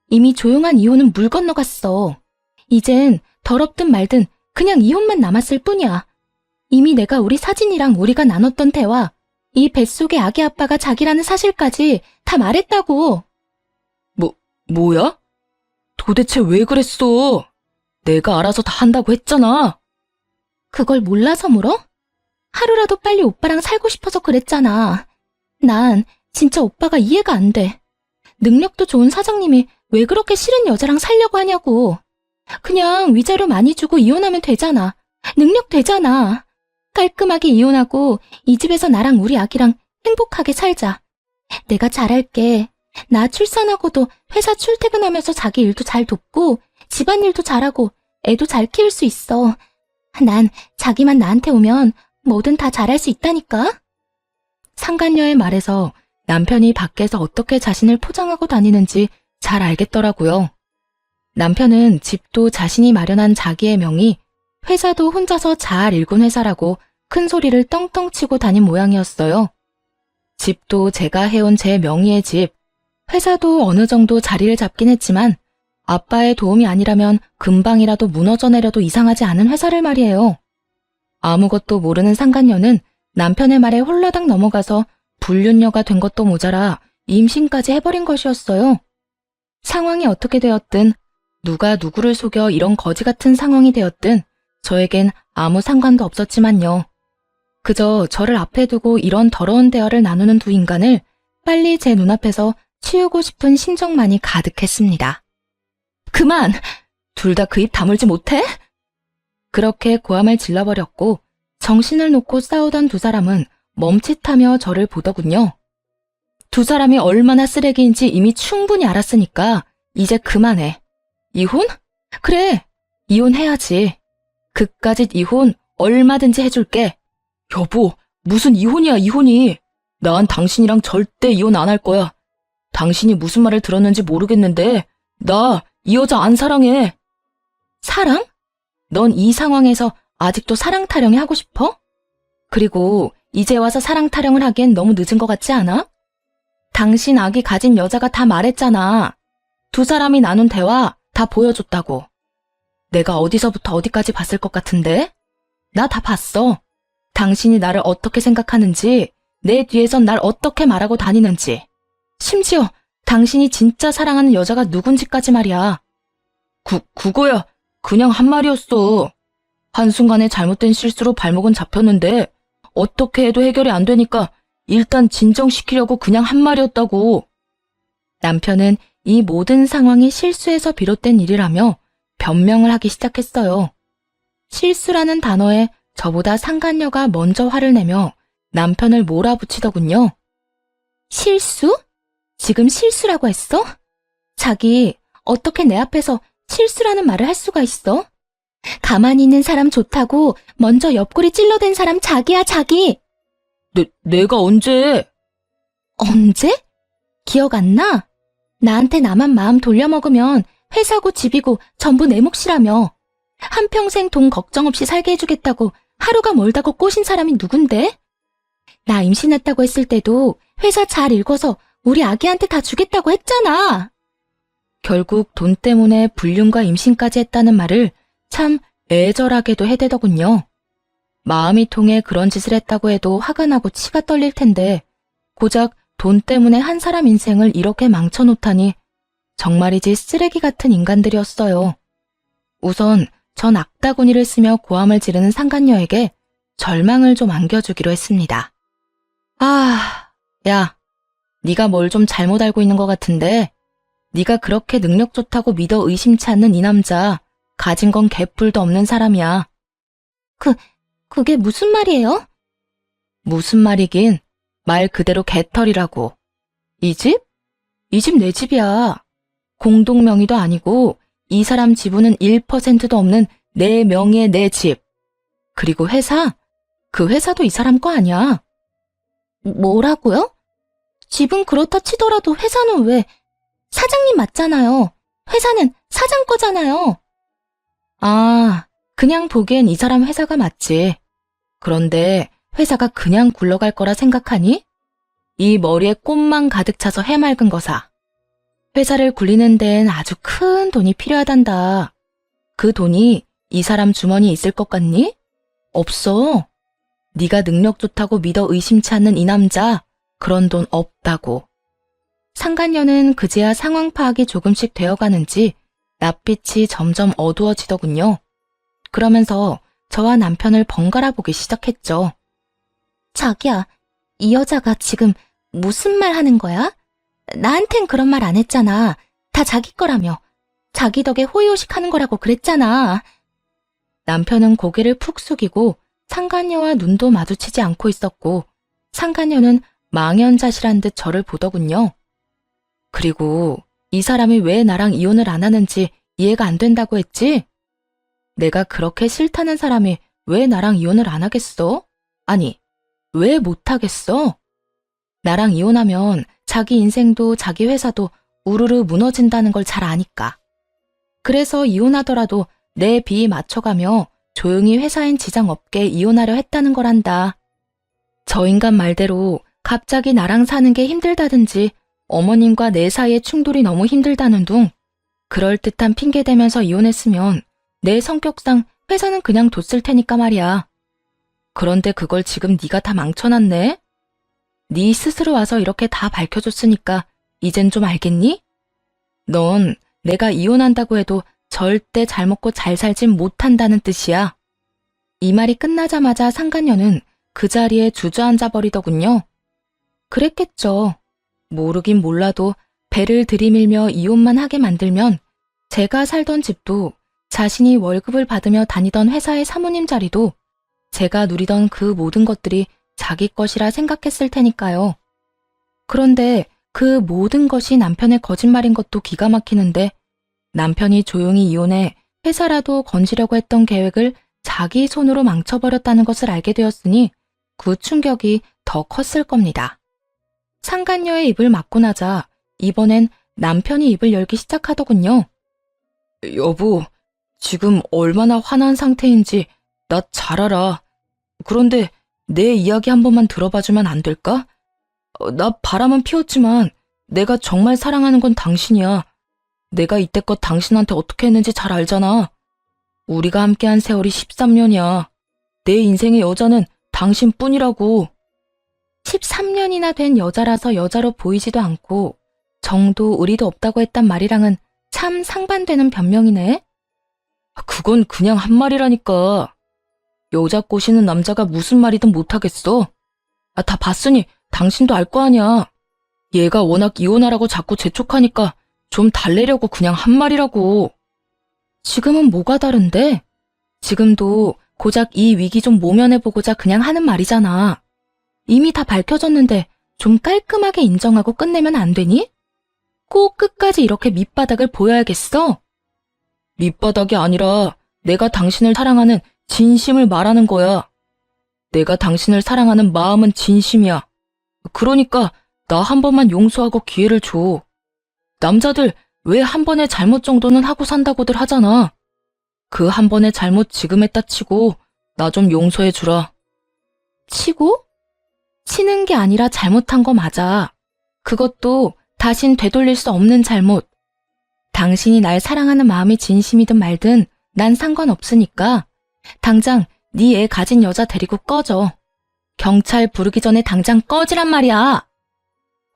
이미 조용한 이혼은 물 건너갔어. 이젠 더럽든 말든 그냥 이혼만 남았을 뿐이야. 이미 내가 우리 사진이랑 우리가 나눴던 대화, 이 뱃속의 아기 아빠가 자기라는 사실까지 다 말했다고. 뭐야? 도대체 왜 그랬어? 내가 알아서 다 한다고 했잖아. 그걸 몰라서 물어? 하루라도 빨리 오빠랑 살고 싶어서 그랬잖아. 난 진짜 오빠가 이해가 안 돼. 능력도 좋은 사장님이 왜 그렇게 싫은 여자랑 살려고 하냐고. 그냥 위자료 많이 주고 이혼하면 되잖아. 능력 되잖아. 깔끔하게 이혼하고 이 집에서 나랑 우리 아기랑 행복하게 살자. 내가 잘할게. 나 출산하고도 회사 출퇴근하면서 자기 일도 잘 돕고 집안일도 잘하고 애도 잘 키울 수 있어. 난 자기만 나한테 오면 뭐든 다 잘할 수 있다니까. 상간녀의 말에서 남편이 밖에서 어떻게 자신을 포장하고 다니는지 잘 알겠더라고요. 남편은 집도 자신이 마련한 자기의 명의, 회사도 혼자서 잘 일군 회사라고 큰 소리를 떵떵 치고 다닌 모양이었어요. 집도 제가 해온 제 명의의 집, 회사도 어느 정도 자리를 잡긴 했지만 아빠의 도움이 아니라면 금방이라도 무너져 내려도 이상하지 않은 회사를 말이에요. 아무것도 모르는 상간녀는 남편의 말에 홀라당 넘어가서 불륜녀가 된 것도 모자라 임신까지 해버린 것이었어요. 상황이 어떻게 되었든 누가 누구를 속여 이런 거지 같은 상황이 되었든 저에겐 아무 상관도 없었지만요. 그저 저를 앞에 두고 이런 더러운 대화를 나누는 두 인간을 빨리 제 눈앞에서 치우고 싶은 심정만이 가득했습니다. 그만! 둘 다 그 입 다물지 못해? 그렇게 고함을 질러버렸고 정신을 놓고 싸우던 두 사람은 멈칫하며 저를 보더군요. 두 사람이 얼마나 쓰레기인지 이미 충분히 알았으니까 이제 그만해. 이혼? 그래, 이혼해야지. 그까짓 이혼 얼마든지 해줄게. 여보, 무슨 이혼이야, 이혼이. 난 당신이랑 절대 이혼 안 할 거야. 당신이 무슨 말을 들었는지 모르겠는데 나 이 여자 안 사랑해. 사랑? 넌 이 상황에서 아직도 사랑 타령이 하고 싶어? 그리고 이제 와서 사랑 타령을 하기엔 너무 늦은 것 같지 않아? 당신 아기 가진 여자가 다 말했잖아. 두 사람이 나눈 대화 다 보여줬다고. 내가 어디서부터 어디까지 봤을 것 같은데? 나 다 봤어. 당신이 나를 어떻게 생각하는지, 내 뒤에선 날 어떻게 말하고 다니는지. 심지어 당신이 진짜 사랑하는 여자가 누군지까지 말이야. 그거야. 그냥 한 말이었어. 한순간에 잘못된 실수로 발목은 잡혔는데 어떻게 해도 해결이 안 되니까 일단 진정시키려고 그냥 한 말이었다고. 남편은 이 모든 상황이 실수에서 비롯된 일이라며 변명을 하기 시작했어요. 실수라는 단어에 저보다 상간녀가 먼저 화를 내며 남편을 몰아붙이더군요. 실수? 지금 실수라고 했어? 자기, 어떻게 내 앞에서 실수라는 말을 할 수가 있어? 가만히 있는 사람 좋다고 먼저 옆구리 찔러댄 사람 자기야, 자기. 내가 언제? 언제? 기억 안 나? 나한테 나만 마음 돌려먹으면 회사고 집이고 전부 내 몫이라며. 한평생 돈 걱정 없이 살게 해주겠다고 하루가 멀다고 꼬신 사람이 누군데? 나 임신했다고 했을 때도 회사 잘 읽어서 우리 아기한테 다 주겠다고 했잖아. 결국 돈 때문에 불륜과 임신까지 했다는 말을 참 애절하게도 해대더군요. 마음이 통해 그런 짓을 했다고 해도 화가 나고 치가 떨릴 텐데 고작 돈 때문에 한 사람 인생을 이렇게 망쳐놓다니 정말이지 쓰레기 같은 인간들이었어요. 우선 전 악다구니를 쓰며 고함을 지르는 상간녀에게 절망을 좀 안겨주기로 했습니다. 야, 네가 뭘 좀 잘못 알고 있는 것 같은데 네가 그렇게 능력 좋다고 믿어 의심치 않는 이 남자 가진 건 개뿔도 없는 사람이야. 그게 무슨 말이에요? 무슨 말이긴 말 그대로 개털이라고. 이 집? 이 집 내 집이야. 공동 명의도 아니고 이 사람 지분은 1%도 없는 내 명의의 내 집. 그리고 회사? 그 회사도 이 사람 거 아니야. 뭐라고요? 집은 그렇다 치더라도 회사는 왜? 사장님 맞잖아요. 회사는 사장 거잖아요. 그냥 보기엔 이 사람 회사가 맞지. 그런데 회사가 그냥 굴러갈 거라 생각하니? 이 머리에 꽃만 가득 차서 해맑은 거사. 회사를 굴리는 데엔 아주 큰 돈이 필요하단다. 그 돈이 이 사람 주머니에 있을 것 같니? 없어. 네가 능력 좋다고 믿어 의심치 않는 이 남자, 그런 돈 없다고. 상간녀는 그제야 상황 파악이 조금씩 되어가는지 낯빛이 점점 어두워지더군요. 그러면서 저와 남편을 번갈아 보기 시작했죠. 자기야, 이 여자가 지금 무슨 말 하는 거야? 나한텐 그런 말 안 했잖아. 다 자기 거라며. 자기 덕에 호의호식 하는 거라고 그랬잖아. 남편은 고개를 푹 숙이고 상간녀와 눈도 마주치지 않고 있었고 상간녀는 망연자실한 듯 저를 보더군요. 그리고 이 사람이 왜 나랑 이혼을 안 하는지 이해가 안 된다고 했지? 내가 그렇게 싫다는 사람이 왜 나랑 이혼을 안 하겠어? 아니, 왜 못 하겠어? 나랑 이혼하면 자기 인생도 자기 회사도 우르르 무너진다는 걸 잘 아니까. 그래서 이혼하더라도 내 비위 맞춰가며 조용히 회사엔 지장 없게 이혼하려 했다는 거란다. 저 인간 말대로 갑자기 나랑 사는 게 힘들다든지 어머님과 내 사이의 충돌이 너무 힘들다는 둥 그럴듯한 핑계 대면서 이혼했으면 내 성격상 회사는 그냥 뒀을 테니까 말이야. 그런데 그걸 지금 네가 다 망쳐놨네? 네 스스로 와서 이렇게 다 밝혀줬으니까 이젠 좀 알겠니? 넌 내가 이혼한다고 해도 절대 잘 먹고 잘 살진 못한다는 뜻이야. 이 말이 끝나자마자 상간녀는 그 자리에 주저앉아 버리더군요. 그랬겠죠. 모르긴 몰라도 배를 들이밀며 이혼만 하게 만들면 제가 살던 집도 자신이 월급을 받으며 다니던 회사의 사모님 자리도 제가 누리던 그 모든 것들이 자기 것이라 생각했을 테니까요. 그런데 그 모든 것이 남편의 거짓말인 것도 기가 막히는데 남편이 조용히 이혼해 회사라도 건지려고 했던 계획을 자기 손으로 망쳐버렸다는 것을 알게 되었으니 그 충격이 더 컸을 겁니다. 상간녀의 입을 막고 나자 이번엔 남편이 입을 열기 시작하더군요. 여보, 지금 얼마나 화난 상태인지 나 잘 알아. 그런데 내 이야기 한 번만 들어봐주면 안 될까? 나 바람은 피웠지만 내가 정말 사랑하는 건 당신이야. 내가 이때껏 당신한테 어떻게 했는지 잘 알잖아. 우리가 함께한 세월이 13년이야. 내 인생의 여자는 당신뿐이라고. 13년이나 된 여자라서 여자로 보이지도 않고 정도 의리도 없다고 했단 말이랑은 참 상반되는 변명이네. 그건 그냥 한 말이라니까. 여자 꼬시는 남자가 무슨 말이든 못하겠어. 다 봤으니 당신도 알 거 아니야. 얘가 워낙 이혼하라고 자꾸 재촉하니까 좀 달래려고 그냥 한 말이라고. 지금은 뭐가 다른데? 지금도 고작 이 위기 좀 모면해보고자 그냥 하는 말이잖아. 이미 다 밝혀졌는데 좀 깔끔하게 인정하고 끝내면 안 되니? 꼭 끝까지 이렇게 밑바닥을 보여야겠어? 밑바닥이 아니라 내가 당신을 사랑하는 진심을 말하는 거야. 내가 당신을 사랑하는 마음은 진심이야. 그러니까 나 한 번만 용서하고 기회를 줘. 남자들 왜 한 번의 잘못 정도는 하고 산다고들 하잖아. 그 한 번의 잘못 지금 했다 치고 나 좀 용서해 주라. 치고? 치는 게 아니라 잘못한 거 맞아. 그것도 다신 되돌릴 수 없는 잘못. 당신이 날 사랑하는 마음이 진심이든 말든 난 상관없으니까 당장 네 애 가진 여자 데리고 꺼져. 경찰 부르기 전에 당장 꺼지란 말이야.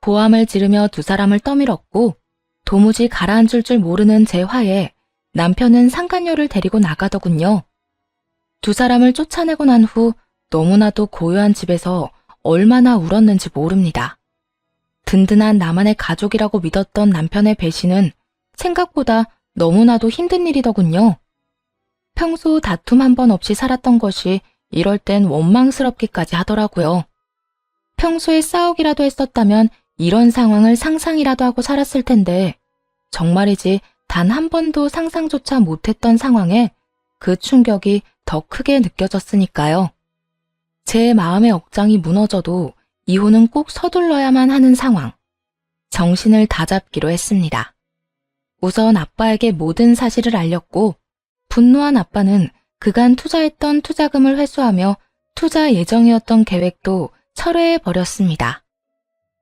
고함을 지르며 두 사람을 떠밀었고 도무지 가라앉을 줄 모르는 제 화에 남편은 상간녀를 데리고 나가더군요. 두 사람을 쫓아내고 난 후 너무나도 고요한 집에서 얼마나 울었는지 모릅니다. 든든한 나만의 가족이라고 믿었던 남편의 배신은 생각보다 너무나도 힘든 일이더군요. 평소 다툼 한 번 없이 살았던 것이 이럴 땐 원망스럽기까지 하더라고요. 평소에 싸우기라도 했었다면 이런 상황을 상상이라도 하고 살았을 텐데 정말이지 단 한 번도 상상조차 못했던 상황에 그 충격이 더 크게 느껴졌으니까요. 제 마음의 억장이 무너져도 이혼은 꼭 서둘러야만 하는 상황. 정신을 다잡기로 했습니다. 우선 아빠에게 모든 사실을 알렸고 분노한 아빠는 그간 투자했던 투자금을 회수하며 투자 예정이었던 계획도 철회해버렸습니다.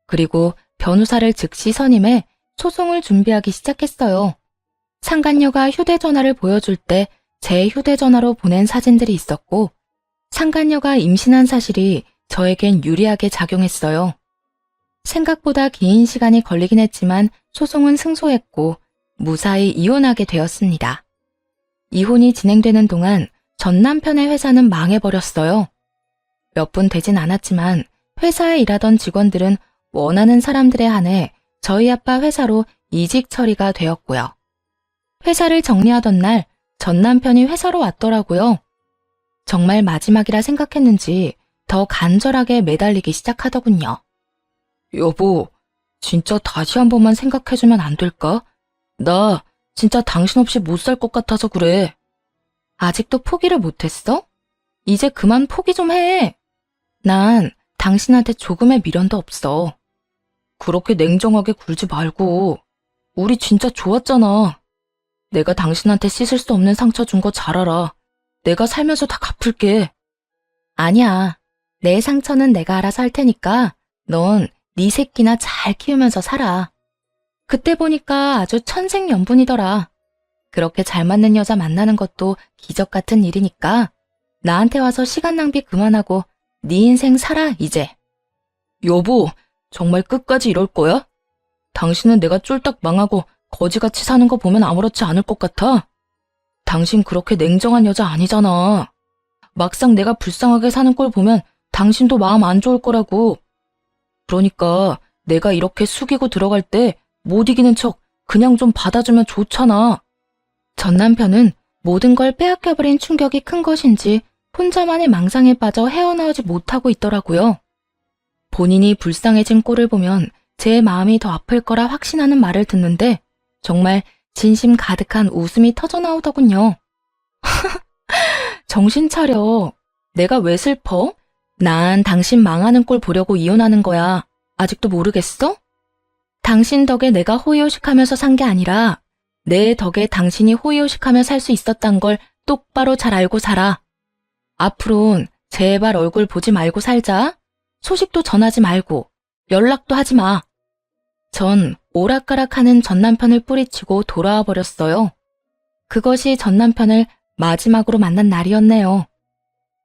그리고 변호사를 즉시 선임해 소송을 준비하기 시작했어요. 상간녀가 휴대전화를 보여줄 때 제 휴대전화로 보낸 사진들이 있었고 상간녀가 임신한 사실이 저에겐 유리하게 작용했어요. 생각보다 긴 시간이 걸리긴 했지만 소송은 승소했고 무사히 이혼하게 되었습니다. 이혼이 진행되는 동안 전 남편의 회사는 망해버렸어요. 몇 분 되진 않았지만 회사에 일하던 직원들은 원하는 사람들에 한해 저희 아빠 회사로 이직 처리가 되었고요. 회사를 정리하던 날 전 남편이 회사로 왔더라고요. 정말 마지막이라 생각했는지 더 간절하게 매달리기 시작하더군요. 여보, 진짜 다시 한 번만 생각해주면 안 될까? 나 진짜 당신 없이 못 살 것 같아서 그래. 아직도 포기를 못했어? 이제 그만 포기 좀 해. 난 당신한테 조금의 미련도 없어. 그렇게 냉정하게 굴지 말고. 우리 진짜 좋았잖아. 내가 당신한테 씻을 수 없는 상처 준 거 잘 알아. 내가 살면서 다 갚을게. 아니야. 내 상처는 내가 알아서 할 테니까 넌 네 새끼나 잘 키우면서 살아. 그때 보니까 아주 천생연분이더라. 그렇게 잘 맞는 여자 만나는 것도 기적 같은 일이니까 나한테 와서 시간 낭비 그만하고 네 인생 살아 이제. 여보, 정말 끝까지 이럴 거야? 당신은 내가 쫄딱 망하고 거지같이 사는 거 보면 아무렇지 않을 것 같아? 당신 그렇게 냉정한 여자 아니잖아. 막상 내가 불쌍하게 사는 걸 보면 당신도 마음 안 좋을 거라고. 그러니까 내가 이렇게 숙이고 들어갈 때 못 이기는 척 그냥 좀 받아주면 좋잖아. 전 남편은 모든 걸 빼앗겨버린 충격이 큰 것인지 혼자만의 망상에 빠져 헤어나오지 못하고 있더라고요. 본인이 불쌍해진 꼴을 보면 제 마음이 더 아플 거라 확신하는 말을 듣는데 정말 진심 가득한 웃음이 터져나오더군요. 정신 차려. 내가 왜 슬퍼? 난 당신 망하는 꼴 보려고 이혼하는 거야. 아직도 모르겠어? 당신 덕에 내가 호의호식하면서 산 게 아니라 내 덕에 당신이 호의호식하며 살 수 있었단 걸 똑바로 잘 알고 살아. 앞으론 제발 얼굴 보지 말고 살자. 소식도 전하지 말고 연락도 하지 마. 전 오락가락하는 전 남편을 뿌리치고 돌아와 버렸어요. 그것이 전 남편을 마지막으로 만난 날이었네요.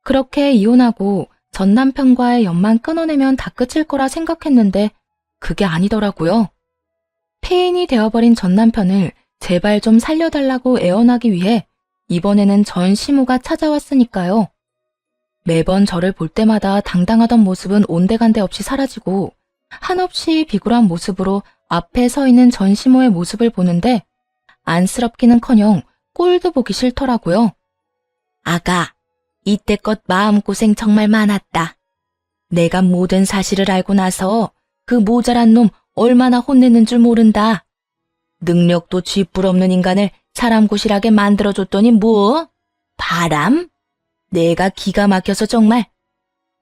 그렇게 이혼하고 전 남편과의 연만 끊어내면 다 끝일 거라 생각했는데 그게 아니더라고요. 폐인이 되어버린 전 남편을 제발 좀 살려달라고 애원하기 위해 이번에는 전 시모가 찾아왔으니까요. 매번 저를 볼 때마다 당당하던 모습은 온데간데 없이 사라지고 한없이 비굴한 모습으로 앞에 서 있는 전 시모의 모습을 보는데 안쓰럽기는커녕 꼴도 보기 싫더라고요. 아가, 이때껏 마음고생 정말 많았다. 내가 모든 사실을 알고 나서 그 모자란 놈 얼마나 혼내는 줄 모른다. 능력도 쥐뿔 없는 인간을 사람 고실하게 만들어줬더니 뭐? 바람? 내가 기가 막혀서 정말.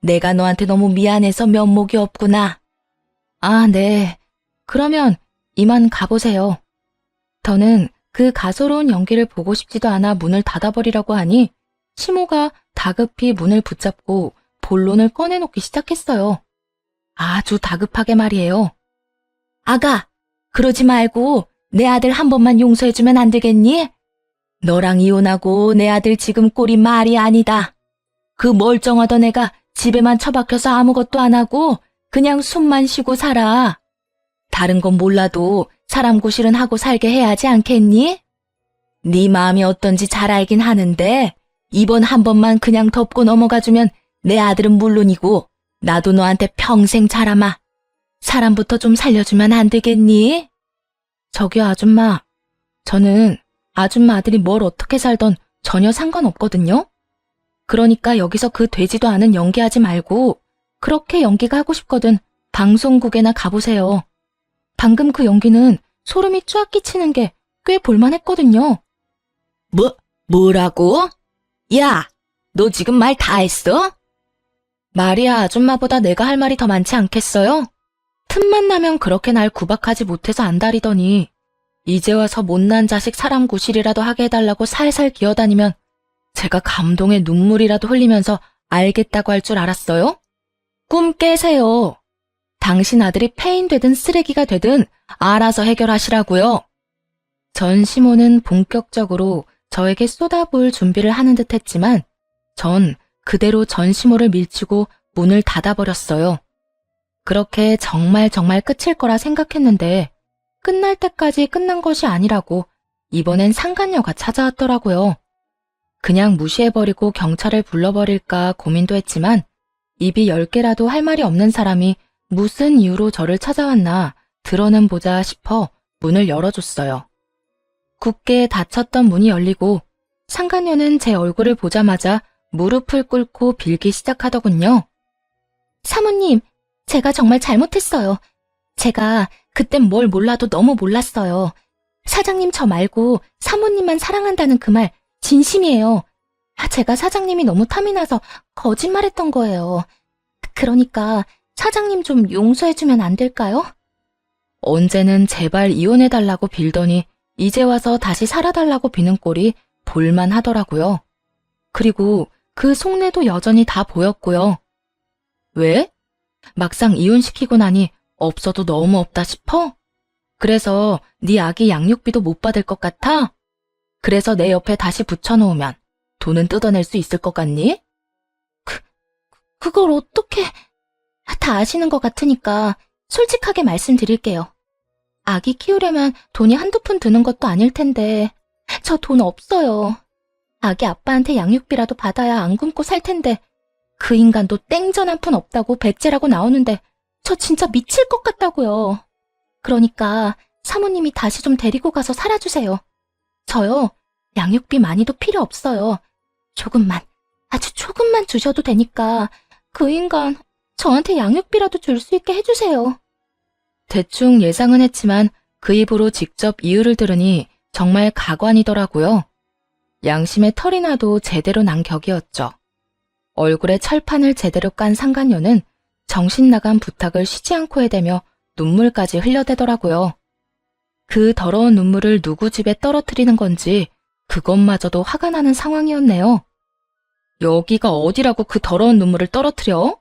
내가 너한테 너무 미안해서 면목이 없구나. 아, 네. 그러면 이만 가보세요. 저는 그 가소로운 연기를 보고 싶지도 않아 문을 닫아버리라고 하니 시모가 다급히 문을 붙잡고 본론을 꺼내놓기 시작했어요. 아주 다급하게 말이에요. 아가, 그러지 말고 내 아들 한 번만 용서해주면 안 되겠니? 너랑 이혼하고 내 아들 지금 꼴이 말이 아니다. 그 멀쩡하던 애가 집에만 처박혀서 아무것도 안 하고 그냥 숨만 쉬고 살아. 다른 건 몰라도 사람 고실은 하고 살게 해야지 않겠니? 네 마음이 어떤지 잘 알긴 하는데 이번 한 번만 그냥 덮고 넘어가주면 내 아들은 물론이고 나도 너한테 평생 자라마. 사람부터 좀 살려주면 안 되겠니? 저기요, 아줌마. 저는 아줌마 아들이 뭘 어떻게 살던 전혀 상관없거든요. 그러니까 여기서 그 되지도 않은 연기하지 말고 그렇게 연기가 하고 싶거든 방송국에나 가보세요. 방금 그 연기는 소름이 쫙 끼치는 게 꽤 볼만했거든요. 뭐라고? 야, 너 지금 말 다 했어? 말이야, 아줌마보다 내가 할 말이 더 많지 않겠어요? 틈만 나면 그렇게 날 구박하지 못해서 안달이더니 이제 와서 못난 자식 사람 구실이라도 하게 해달라고 살살 기어다니면 제가 감동의 눈물이라도 흘리면서 알겠다고 할 줄 알았어요? 꿈 깨세요. 당신 아들이 폐인 되든 쓰레기가 되든 알아서 해결하시라고요. 전 시모는 본격적으로 저에게 쏟아부을 준비를 하는 듯 했지만 전 그대로 전 시모를 밀치고 문을 닫아버렸어요. 그렇게 정말 끝일 거라 생각했는데 끝날 때까지 끝난 것이 아니라고 이번엔 상간녀가 찾아왔더라고요. 그냥 무시해버리고 경찰을 불러버릴까 고민도 했지만 입이 10개라도 할 말이 없는 사람이 무슨 이유로 저를 찾아왔나 들어는 보자 싶어 문을 열어줬어요. 굳게 닫혔던 문이 열리고 상간녀는 제 얼굴을 보자마자 무릎을 꿇고 빌기 시작하더군요. 사모님, 제가 정말 잘못했어요. 제가 그땐 뭘 몰라도 너무 몰랐어요. 사장님 저 말고 사모님만 사랑한다는 그 말 진심이에요. 제가 사장님이 너무 탐이 나서 거짓말했던 거예요. 그러니까 사장님 좀 용서해주면 안 될까요? 언제는 제발 이혼해달라고 빌더니 이제 와서 다시 살아달라고 비는 꼴이 볼만하더라고요. 그리고 그 속내도 여전히 다 보였고요. 왜? 막상 이혼시키고 나니 없어도 너무 없다 싶어? 그래서 네 아기 양육비도 못 받을 것 같아? 그래서 내 옆에 다시 붙여놓으면 돈은 뜯어낼 수 있을 것 같니? 그걸 어떻게... 다 아시는 것 같으니까 솔직하게 말씀드릴게요. 아기 키우려면 돈이 한두 푼 드는 것도 아닐 텐데 저 돈 없어요. 아기 아빠한테 양육비라도 받아야 안 굶고 살 텐데 그 인간도 땡전 한 푼 없다고 배째라고 나오는데 저 진짜 미칠 것 같다고요. 그러니까 사모님이 다시 좀 데리고 가서 살아주세요. 저요, 양육비 많이도 필요 없어요. 조금만, 아주 조금만 주셔도 되니까 그 인간 저한테 양육비라도 줄 수 있게 해주세요. 대충 예상은 했지만 그 입으로 직접 이유를 들으니 정말 가관이더라고요. 양심의 털이 나도 제대로 난 격이었죠. 얼굴에 철판을 제대로 깐 상간녀는 정신 나간 부탁을 쉬지 않고 해대며 눈물까지 흘려대더라고요. 그 더러운 눈물을 누구 집에 떨어뜨리는 건지 그것마저도 화가 나는 상황이었네요. 여기가 어디라고 그 더러운 눈물을 떨어뜨려?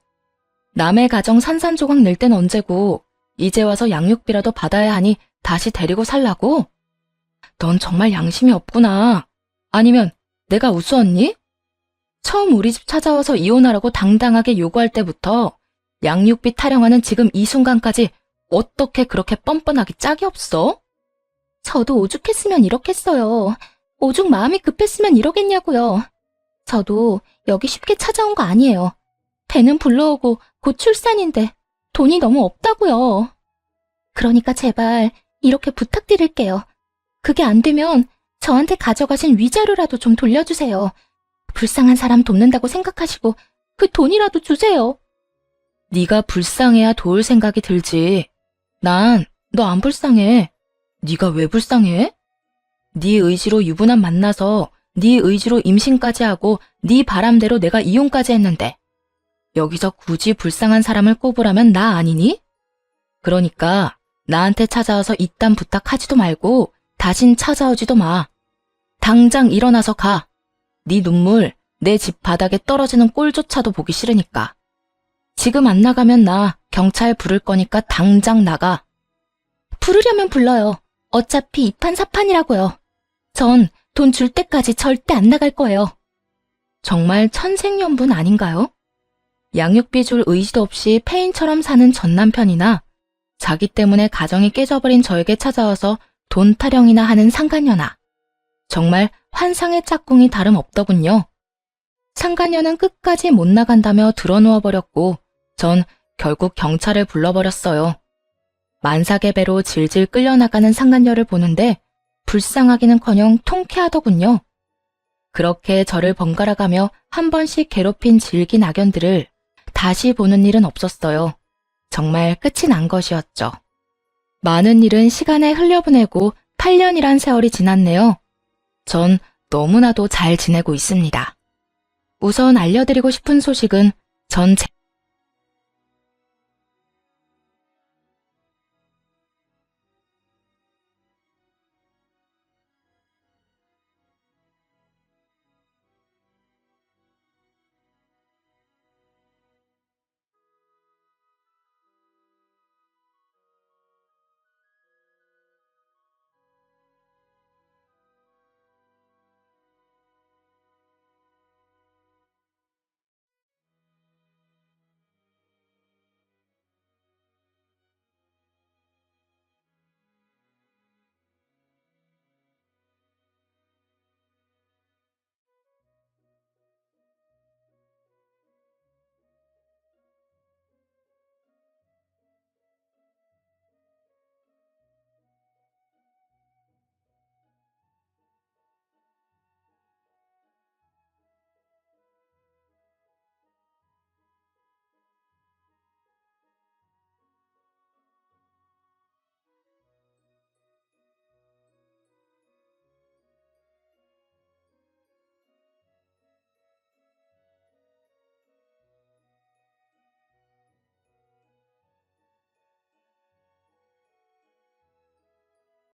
남의 가정 산산조각 낼 땐 언제고 이제 와서 양육비라도 받아야 하니 다시 데리고 살라고? 넌 정말 양심이 없구나. 아니면 내가 우스웠니? 처음 우리 집 찾아와서 이혼하라고 당당하게 요구할 때부터 양육비 타령하는 지금 이 순간까지 어떻게 그렇게 뻔뻔하기 짝이 없어? 저도 오죽했으면 이렇겠어요. 오죽 마음이 급했으면 이러겠냐고요. 저도 여기 쉽게 찾아온 거 아니에요. 배는 불러오고 곧 출산인데 돈이 너무 없다고요. 그러니까 제발 이렇게 부탁드릴게요. 그게 안 되면 저한테 가져가신 위자료라도 좀 돌려주세요. 불쌍한 사람 돕는다고 생각하시고 그 돈이라도 주세요. 네가 불쌍해야 도울 생각이 들지. 난 너 안 불쌍해. 네가 왜 불쌍해? 네 의지로 유부남 만나서 네 의지로 임신까지 하고 네 바람대로 내가 이혼까지 했는데 여기서 굳이 불쌍한 사람을 꼽으라면 나 아니니? 그러니까 나한테 찾아와서 이딴 부탁하지도 말고 다신 찾아오지도 마. 당장 일어나서 가. 네 눈물 내 집 바닥에 떨어지는 꼴조차도 보기 싫으니까. 지금 안 나가면 나 경찰 부를 거니까 당장 나가. 부르려면 불러요. 어차피 이판사판이라고요. 전 돈 줄 때까지 절대 안 나갈 거예요. 정말 천생연분 아닌가요? 양육비 줄 의지도 없이 폐인처럼 사는 전 남편이나 자기 때문에 가정이 깨져버린 저에게 찾아와서 돈 타령이나 하는 상간녀나. 정말 환상의 짝꿍이 다름없더군요. 상간녀는 끝까지 못 나간다며 드러누워버렸고 전 결국 경찰을 불러버렸어요. 만삭의 배로 질질 끌려나가는 상간녀를 보는데 불쌍하기는커녕 통쾌하더군요. 그렇게 저를 번갈아가며 한 번씩 괴롭힌 질긴 악연들을 다시 보는 일은 없었어요. 정말 끝이 난 것이었죠. 많은 일은 시간에 흘려보내고 8년이란 세월이 지났네요. 전 너무나도 잘 지내고 있습니다. 우선 알려드리고 싶은 소식은 전